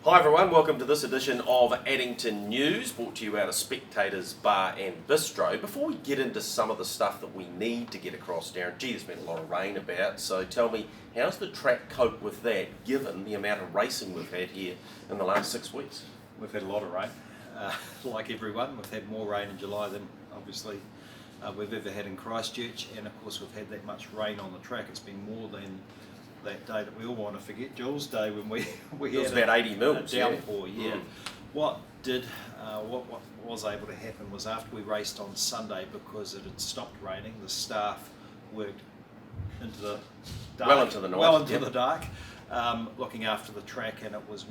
Hi everyone, welcome to this edition of Addington News, brought to you out of Spectators Bar and Bistro. Before we get into some of the stuff that we need to get across, Darren, there's been a lot of rain about, so tell me, how's the track cope with that, given the amount of racing we've had here in the last 6 weeks? We've had a lot of rain, like everyone. We've had more rain in July than obviously we've ever had in Christchurch, and of course we've had that much rain on the track. It's been more than that day that we all want to forget, Jules Day, when we it was had about 80 mils, a downpour. yeah. What was able to happen was after we raced on Sunday, because it had stopped raining, the staff worked into the dark, Well into the night. the dark, looking after the track, and it was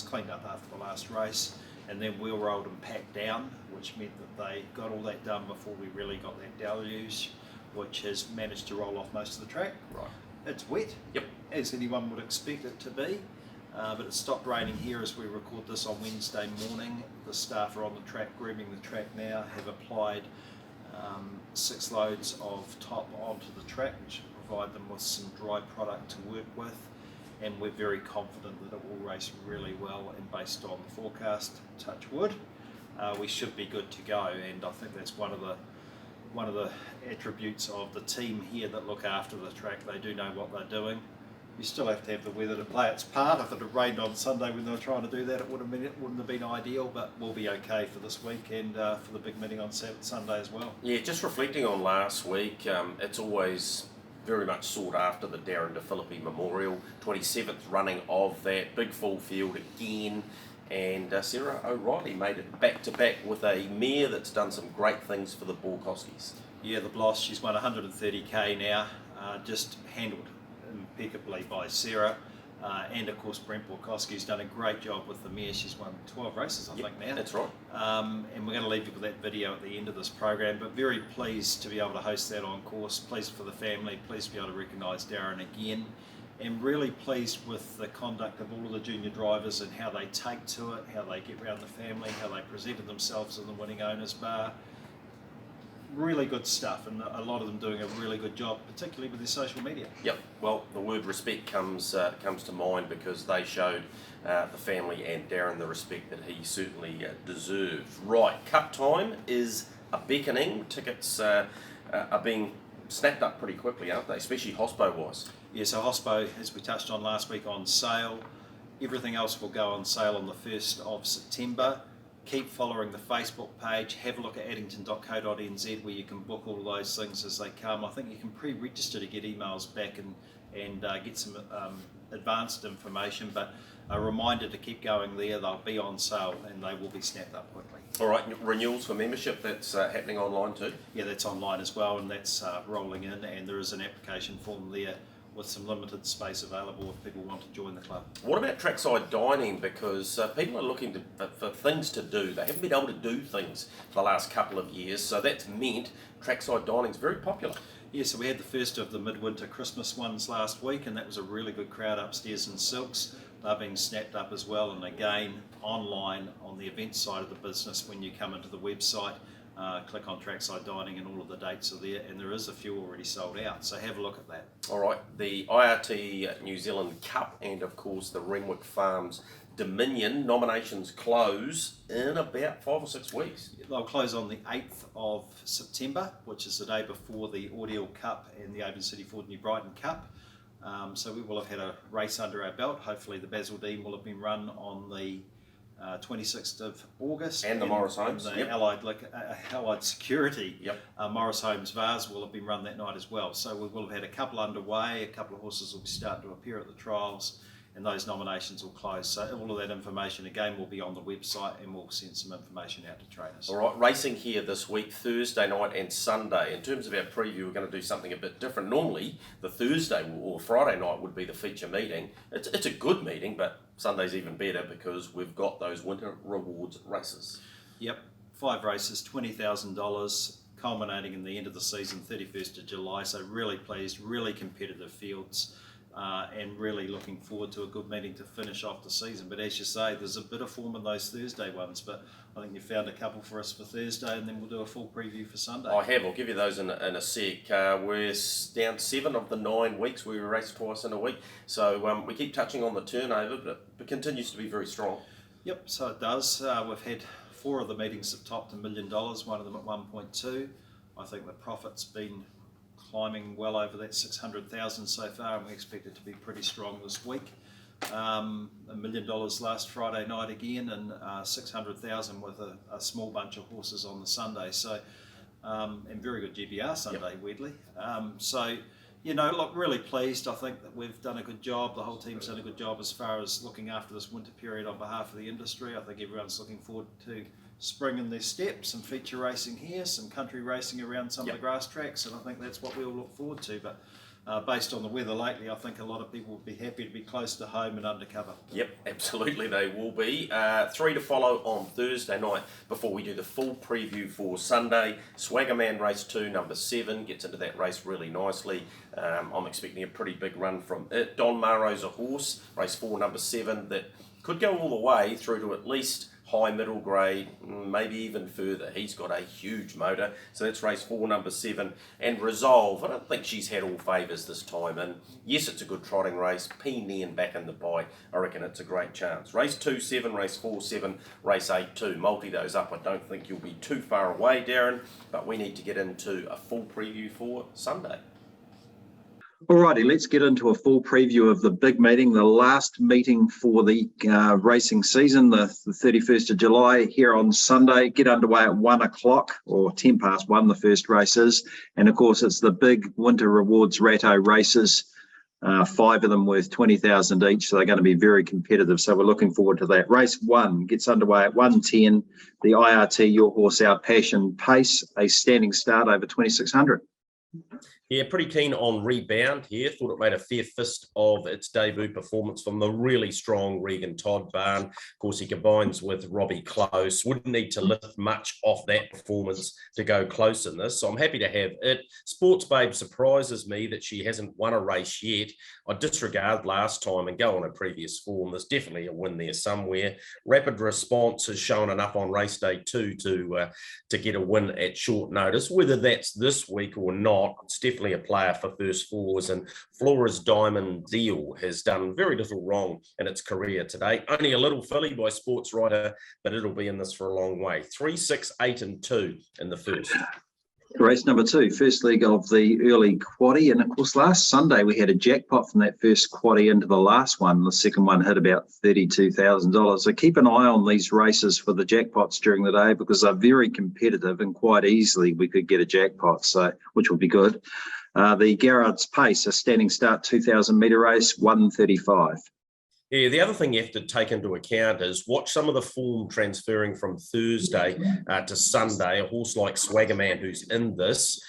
cleaned up after the last race, and then wheel rolled and packed down, which meant that they got all that done before we really got that deluge, which has managed to roll off most of the track. Right. It's wet, Yep. as anyone would expect it to be, but it stopped raining here as we record this on Wednesday morning. The staff are on the track, grooming the track now, have applied 6 loads of top onto the track, which will provide them with some dry product to work with, and we're very confident that it will race really well, and based on the forecast, touch wood, we should be good to go. And I think that's one of the attributes of the team here that look after the track. They do know what they're doing. You still have to have the weather to play its part. If it had rained on Sunday when they were trying to do that, it wouldn't have been ideal, but we'll be okay for this week and for the big meeting on Sunday as well. Yeah, just reflecting on last week, it's always very much sought after, the Darren De Philippi Memorial, 27th running of that, big full field again. And Sarah O'Reilly made it back-to-back with a mare that's done some great things for the Borkoskis. Yeah, the Bloss, she's won 130k now, just handled impeccably by Sarah. And of course Brent Borkoski's done a great job with the mare. She's won 12 races, I think now. That's right. And we're going to leave you with that video at the end of this program, but very pleased to be able to host that on course, pleased for the family, pleased to be able to recognise Darren again, and really pleased with the conduct of all of the junior drivers and how they take to it, how they get around the family, how they presented themselves in the winning owners bar. Really good stuff, and a lot of them doing a really good job, particularly with their social media. Yep. Well, the word respect comes to mind, because they showed the family and Darren the respect that he certainly deserves. Right, cup time is a beckoning. Tickets are being snapped up pretty quickly, aren't they? Especially Hospo wise. Yeah, so Hospo, as we touched on last week, on sale. Everything else will go on sale on the 1st of September. Keep following the Facebook page. Have a look at addington.co.nz, where you can book all those things as they come. I think you can pre-register to get emails back and get some advanced information, but a reminder to keep going there. They'll be on sale and they will be snapped up quickly. All right, renewals for membership, that's happening online too? Yeah, that's online as well, and that's rolling in, and there is an application form there with some limited space available if people want to join the club. What about Trackside Dining? Because people are looking for things to do. They haven't been able to do things for the last couple of years, so that's meant Trackside Dining is very popular. Yeah, so we had the first of the midwinter Christmas ones last week, and that was a really good crowd upstairs in Silks. They're being snapped up as well, and again online on the events side of the business. When you come into the website, click on Trackside Dining and all of the dates are there, and there is a few already sold out, so have a look at that. All right, the IRT New Zealand Cup and of course the Renwick Farms Dominion nominations close in about 5 or 6 weeks. They'll close on the 8th of September, which is the day before the Audial Cup and the Open City Ford New Brighton Cup. So we will have had a race under our belt. Hopefully the Basildine will have been run on the 26th of August. And the Morris Homes. And the Yep. Allied Security. Yep. Morris Homes Vase will have been run that night as well. So we will have had a couple underway. A couple of horses will be starting to appear at the trials, and those nominations will close. So all of that information again will be on the website, and we'll send some information out to trainers. All right, racing here this week, Thursday night and Sunday. In terms of our preview, we're going to do something a bit different. Normally, the Thursday or Friday night would be the feature meeting. It's a good meeting, but Sunday's even better because we've got those winter rewards races. Yep, 5 races, $20,000, culminating in the end of the season, 31st of July. So really pleased, really competitive fields. and really looking forward to a good meeting to finish off the season. But as you say, there's a bit of form in those Thursday ones, but I think you found a couple for us for Thursday, and then we'll do a full preview for Sunday. I have. I'll give you those in a sec. We're down 7 of the 9 weeks. We race twice in a week. So we keep touching on the turnover, but it continues to be very strong. Yep, so it does. We've had 4 of the meetings have topped $1 million, one of them at 1.2. I think the profit's been climbing well over that 600,000 so far, and we expect it to be pretty strong this week. $1 million last Friday night again, and 600,000 with a small bunch of horses on the Sunday. So, and very good GBR Sunday, weirdly. So, you know, look, really pleased. I think that we've done a good job. The whole team's done a good job as far as looking after this winter period on behalf of the industry. I think everyone's looking forward to spring in their steps, some feature racing here, some country racing around some of the grass tracks, and I think that's what we all look forward to. But based on the weather lately, I think a lot of people would be happy to be close to home and undercover. Yep, absolutely they will be. 3 to follow on Thursday night before we do the full preview for Sunday. Swaggerman race 2, number 7, gets into that race really nicely. I'm expecting a pretty big run from it. Don Maro's a horse, race 4, number 7, that could go all the way through to at least high middle grade, maybe even further. He's got a huge motor, so that's race 4, number 7. And Resolve, I don't think she's had all favours this time, and yes, it's a good trotting race. P-Nean back in the bite, I reckon it's a great chance. Race 2, 7, race 4, 7, race 8, 2. Multi those up, I don't think you'll be too far away, Darren, but we need to get into a full preview for Sunday. Alrighty, let's get into a full preview of the big meeting, the last meeting for the racing season, the 31st of July here on Sunday. Get underway at 1 o'clock or 10 past 1, the first race is. And of course, it's the big Winter Rewards Ratto races, 5 of them worth 20,000 each. So they're going to be very competitive. So we're looking forward to that. Race 1 gets underway at 1:10. The IRT Your Horse Our Passion Pace, a standing start over 2,600. Yeah, pretty keen on Rebound here. Thought it made a fair fist of its debut performance from the really strong Regan Todd barn. Of course, he combines with Robbie Close. Wouldn't need to lift much off that performance to go close in this, so I'm happy to have it. Sports Babe surprises me that she hasn't won a race yet. I disregard last time and go on a previous form. There's definitely a win there somewhere. Rapid Response has shown enough on race day 2 to get a win at short notice. Whether that's this week or not, it's definitely a player for first fours, and Flora's Diamond Deal has done very little wrong in its career today. Only a little filly by Sports Writer, but it'll be in this for a long way. 3, 6, 8 and 2 in the first. Race number 2, first leg of the early quaddie. And of course, last Sunday we had a jackpot from that first quaddie into the last one. The second one hit about $32,000. So keep an eye on these races for the jackpots during the day, because they're very competitive and quite easily we could get a jackpot, so which will be good. The Garrard's Pace, a standing start 2,000 metre race, 1:35. Yeah, the other thing you have to take into account is watch some of the form transferring from Thursday to Sunday. A horse like Swaggerman, who's in this,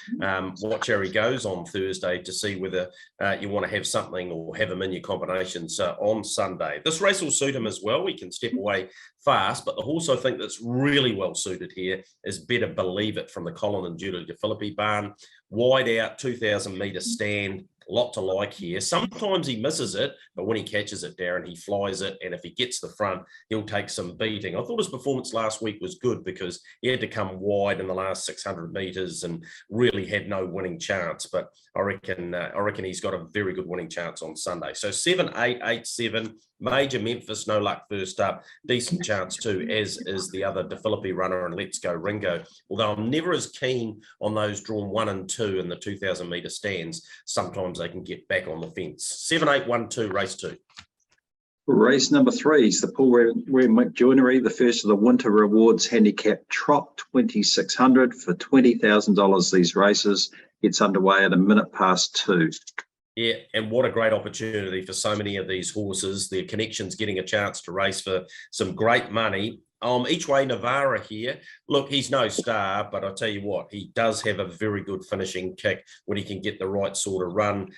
watch how he goes on Thursday to see whether you want to have something or have him in your combinations on Sunday. This race will suit him as well. He can step away fast, but the horse I think that's really well suited here is Better Believe It from the Colin and Julie DeFilippi barn. Wide out, 2,000 metre stand. A lot to like here. Sometimes he misses it, but when he catches it, Darren, he flies it. And if he gets the front, he'll take some beating. I thought his performance last week was good because he had to come wide in the last 600 metres and really had no winning chance. But I reckon he's got a very good winning chance on Sunday. So 7, 8, 8, 7. Major Memphis, no luck first up. Decent chance too, as is the other DeFilippi runner and Let's Go Ringo. Although I'm never as keen on those drawn 1 and 2 in the 2,000 metre stands. Sometimes they can get back on the fence. 7, 8, 1, 2, race 2. Race number 3 is the Paul Renwick Joinery, the first of the Winter Rewards Handicap Trot, 2,600 for $20,000. These races gets underway at 2:01. Yeah, and what a great opportunity for so many of these horses. Their connections getting a chance to race for some great money. Each way Navarra here. Look, he's no star, but I'll tell you what, he does have a very good finishing kick when he can get the right sort of run.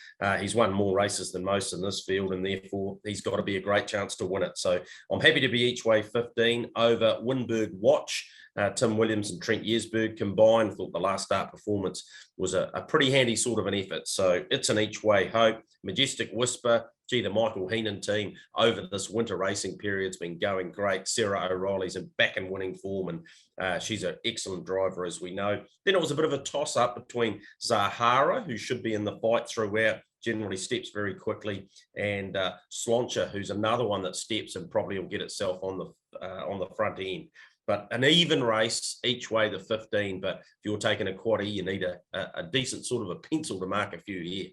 He's won more races than most in this field, and therefore he's got to be a great chance to win it. So I'm happy to be each way 15 over Winberg Watch. Tim Williams and Trent Yersberg combined. Thought the last start performance was a pretty handy sort of an effort. So it's an each-way hope. Majestic Whisper, gee, the Michael Heenan team over this winter racing period's been going great. Sarah O'Reilly's back in winning form, and she's an excellent driver, as we know. Then it was a bit of a toss-up between Zahara, who should be in the fight throughout, generally steps very quickly, and Sloncha, who's another one that steps and probably will get itself on the front end. But an even race each way, the 15. But if you're taking a quaddie, you need a decent sort of a pencil to mark a few here.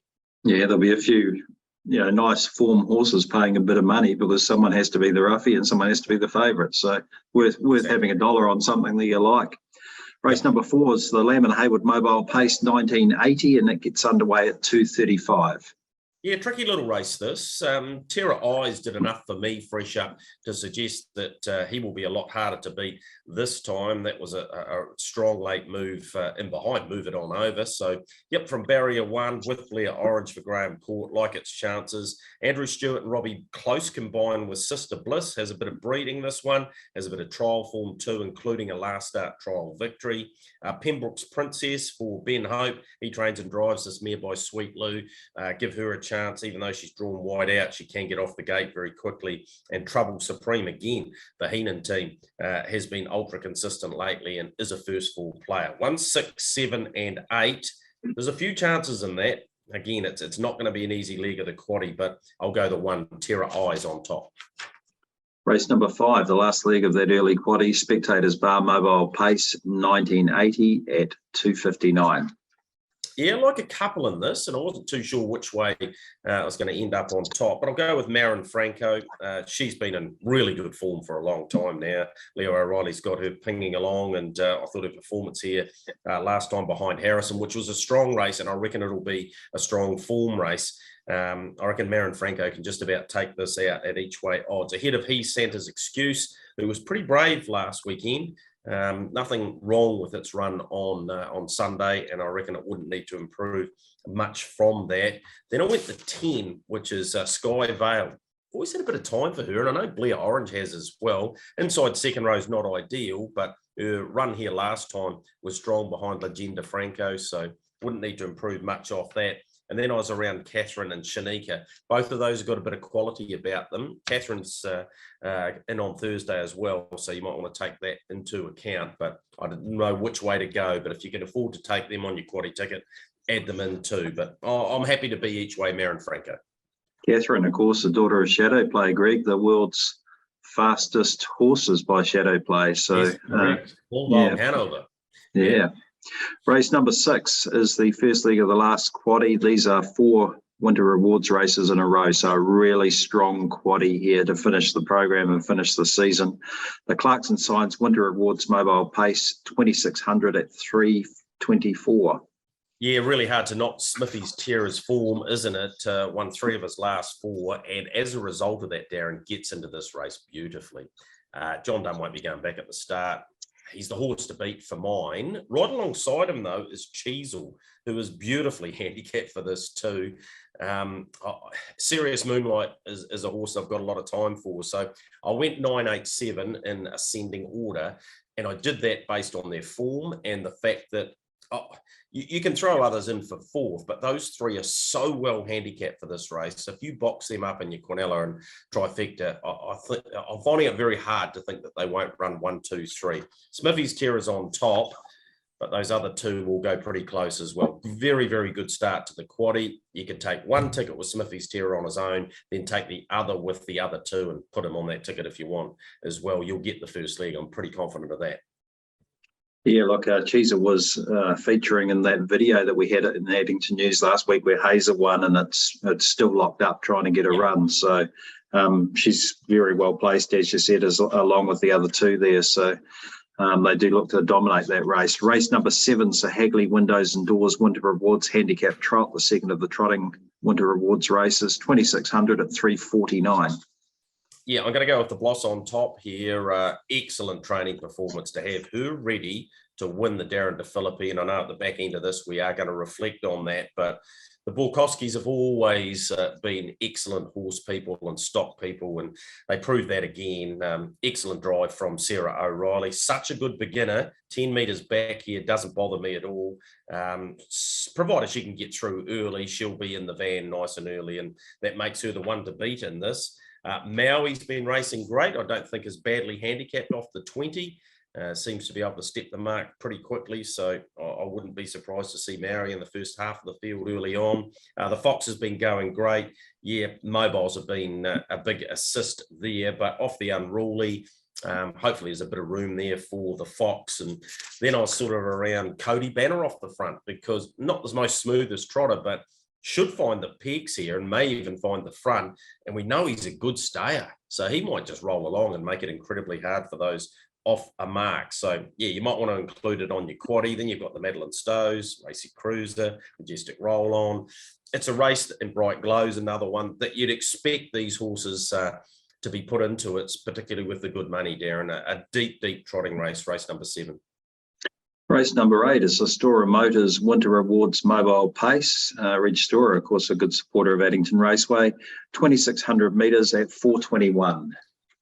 Yeah, there'll be a few, nice form horses paying a bit of money because someone has to be the roughie and someone has to be the favourite. So worth having $1 on something that you like. Race number 4 is the Lamb and Haywood Mobile Pace 1980, and it gets underway at 2:35. Yeah, tricky little race this. Terra Eyes did enough for me fresh up to suggest that he will be a lot harder to beat this time. That was a strong late move in behind, move it on over. So, yep, from barrier 1 with Blair Orange for Graham Court, like its chances. Andrew Stewart and Robbie Close combined with Sister Bliss, has a bit of breeding this one, has a bit of trial form too, including a last start trial victory. Pembroke's Princess for Ben Hope, he trains and drives this mare by Sweet Lou. Give her a chance, even though she's drawn wide out, she can get off the gate very quickly. And Trouble Supreme again, the Heenan team has been ultra consistent lately and is a first fall player. 1, 6, 7 and 8. There's a few chances in that. Again, it's not going to be an easy leg of the quaddie, but I'll go the 1, Terra Eyes on top. Race number 5, the last leg of that early quaddie, Spectators Bar Mobile Pace 1980 at 2:59. Yeah, like a couple in this, and I wasn't too sure which way I was going to end up on top, but I'll go with Marin Franco. She's been in really good form for a long time now. Leo O'Reilly's got her pinging along, and I thought her performance here last time behind Harrison, which was a strong race, and I reckon it'll be a strong form race. I reckon Marin Franco can just about take this out at each way odds. Ahead of He Santa's Excuse, who was pretty brave last weekend. Nothing wrong with its run on Sunday, and I reckon it wouldn't need to improve much from that. Then I went to 10, which is Sky Vale. Always had a bit of time for her, and I know Blair Orange has as well. Inside second row is not ideal, but her run here last time was strong behind Legenda Franco, so wouldn't need to improve much off that. And then I was around Catherine and Shanika. Both of those have got a bit of quality about them. Catherine's in on Thursday as well, so you might want to take that into account. But I didn't know which way to go. But if you can afford to take them on your quaddie ticket, add them in too. But I'm happy to be each way, Marin Franco. Catherine, of course, the daughter of Shadow Play, Greg, the world's fastest horses by Shadow Play. So, yes, Hanover. Yeah. Race number 6 is the first leg of the last quaddie. These are 4 Winter Rewards races in a row, so a really strong quaddie here to finish the program and finish the season. The Clarkson Science Winter Rewards Mobile Pace 2600 at 3:24. Yeah, really hard to knock Smithy's Terra's form, isn't it? Won 3 of his last 4, and as a result of that, Darren gets into this race beautifully. John Dunn won't be going back at the start. He's the horse to beat for mine. Right alongside him, though, is Cheezel, who is beautifully handicapped for this too. Serious Moonlight is a horse I've got a lot of time for. So I went 9, 8, 7 in ascending order, and I did that based on their form and the fact that you can throw others in for 4th, but those 3 are so well handicapped for this race. So if you box them up in your Quinella and Trifecta, I'm finding it very hard to think that they won't run 1, 2, 3. Smithy's Terra's on top, but those other 2 will go pretty close as well. Very, very good start to the quaddie. You can take 1 ticket with Smithy's Terra on his own, then take the other with the other 2 and put him on that ticket if you want as well. You'll get the first leg. I'm pretty confident of that. Yeah, look, Cheezer was featuring in that video that we had in the Addington News last week where Hazer won, and it's still locked up trying to get a run. So she's very well placed, as you said, along with the other 2 there. So they do look to dominate that race. Race number 7, so Hagley Windows and Doors Winter Rewards Handicap Trot, the second of the trotting Winter Rewards races, 2600 at 3:49. Yeah, I'm going to go with the Bloss on top here. Excellent training performance to have her ready to win the Darren DeFilippi. And I know at the back end of this, we are going to reflect on that. But the Borkowskis have always been excellent horse people and stock people, and they proved that again. Excellent drive from Sarah O'Reilly. Such a good beginner. 10 metres back here doesn't bother me at all. Provided she can get through early, she'll be in the van nice and early, and that makes her the one to beat in this. Maui's been racing great. I don't think is badly handicapped off the 20. Seems to be able to step the mark pretty quickly, so I wouldn't be surprised to see Maui in the first half of the field early on. The Fox has been going great. Yeah, mobiles have been a big assist there, but off the Unruly, hopefully there's a bit of room there for the Fox. And then I was sort of around Cody Banner off the front, because not the most smoothest trotter, but should find the peaks here and may even find the front. And we know he's a good stayer, so he might just roll along and make it incredibly hard for those off a mark. So yeah, you might want to include it on your quaddie. Then you've got the Madeline Stows, Racy Cruiser, Majestic Roll On. It's a race in Bright Glow's another one that you'd expect these horses to be put into. It's particularly with the good money, Darren. A deep trotting race, race number 7. Race number 8 is the Stora Motors Winter Rewards Mobile Pace. Reg Stora, of course, a good supporter of Addington Raceway. 2,600 metres at 4:21.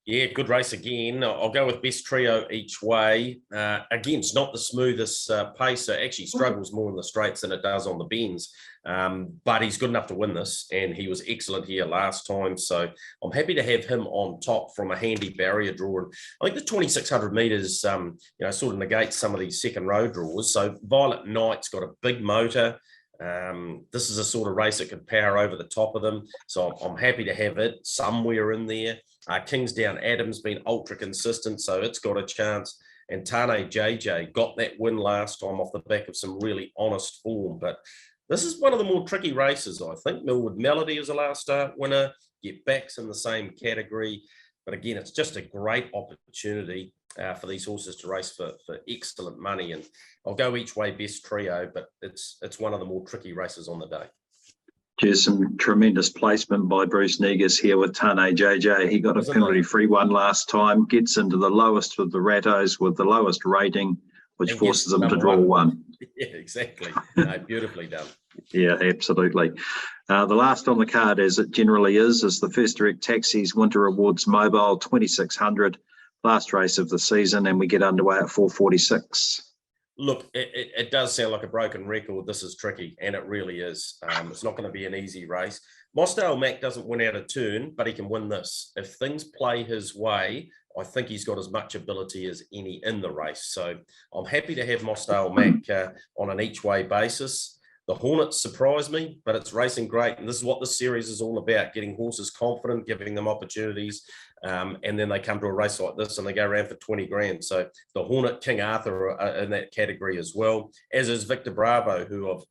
Yeah, good race again. I'll go with best trio each way. Again, it's not the smoothest pace. So it actually struggles more in the straights than it does on the bends. But he's good enough to win this, and he was excellent here last time. So I'm happy to have him on top from a handy barrier draw. And I think the 2,600 metres, sort of negates some of these second row draws. So Violet Knight's got a big motor. This is a sort of race that could power over the top of them. So I'm happy to have it somewhere in there. Kingsdown Adams been ultra consistent, so it's got a chance. And Tane JJ got that win last time off the back of some really honest form. But this is one of the more tricky races, I think. Millwood Melody is a last start winner. Get Back's in the same category. But again, it's just a great opportunity for these horses to race for excellent money. And I'll go each way best trio, but it's one of the more tricky races on the day. There's some tremendous placement by Bruce Negus here with Tane JJ. He got a penalty-free one last time, gets into the lowest of the Rattos with the lowest rating, which forces him to draw one. Yeah, exactly. Beautifully done. Yeah, absolutely. The last on the card, as it generally is the First Direct Taxis Winter Rewards Mobile 2,600, last race of the season, and we get underway at 4:46. Look, it does sound like a broken record. This is tricky, and it really is. It's not going to be an easy race. Mosdale Mac doesn't win out of turn, but he can win this. If things play his way, I think he's got as much ability as any in the race. So I'm happy to have Mosdale Mac on an each-way basis. The Hornets surprise me, but it's racing great. And this is what this series is all about, getting horses confident, giving them opportunities. And then they come to a race like this and they go around for 20 grand. So the Hornet, King Arthur are in that category as well, as is Victor Bravo, who I've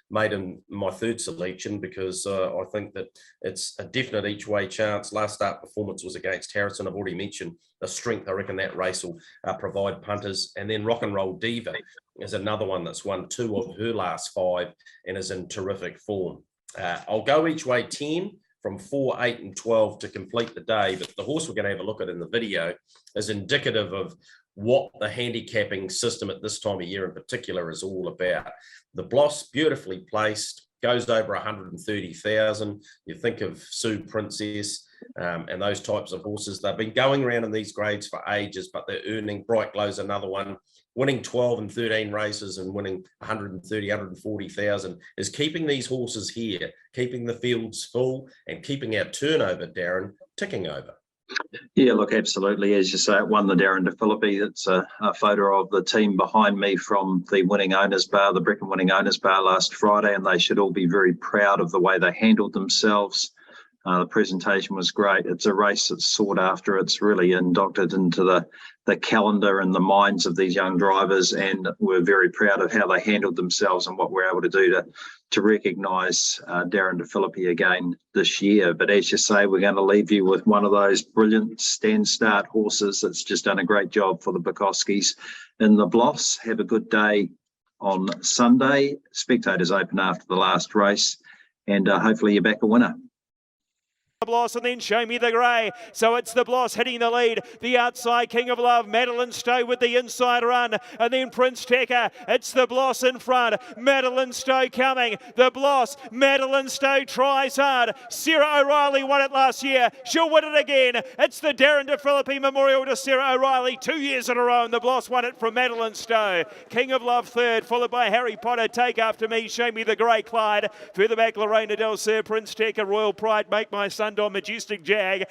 made him my third selection because I think that it's a definite each way chance. Last start performance was against Harrison. I've already mentioned the strength. I reckon that race will provide punters. And then Rock and Roll Diva is another one that's won 2 of her last 5 and is in terrific form. I'll go each way 10 from 4, 8 and 12 to complete the day. But the horse we're going to have a look at in the video is indicative of what the handicapping system at this time of year in particular is all about. The Bloss, beautifully placed, goes over 130,000. You think of Sue Princess and those types of horses. They've been going around in these grades for ages, but they're earning. Bright Glow's another one. Winning 12 and 13 races and winning 130, 140,000 is keeping these horses here, keeping the fields full and keeping our turnover, Darren, ticking over. Yeah, look, absolutely. As you say, it won the Darren De Philippi. It's a photo of the team behind me from the winning owners bar, the Brecon winning owners bar last Friday, and they should all be very proud of the way they handled themselves. The presentation was great. It's a race that's sought after. It's really indoctored into the calendar and the minds of these young drivers, and we're very proud of how they handled themselves and what we're able to do to recognise Darren De Philippi again this year. But as you say, we're going to leave you with one of those brilliant stand-start horses that's just done a great job for the Bukowskis in the Bloss. Have a good day on Sunday. Spectators open after the last race, and hopefully you're back a winner. Bloss, and then Show Me the Grey. So it's the Bloss hitting the lead. The outside King of Love, Madeline Stowe with the inside run, and then Prince Tecker. It's the Bloss in front. Madeline Stowe coming. The Bloss. Madeline Stowe tries hard. Sarah O'Reilly won it last year. She'll win it again. It's the Darren DeFilippi Memorial to Sarah O'Reilly 2 years in a row, and the Bloss won it from Madeline Stowe. King of Love third, followed by Harry Potter, Take After Me, Show Me the Grey, Clyde. Further back, Lorena Del Sur, Prince Tecker, Royal Pride, Make My Sun Don, Majestic Jag.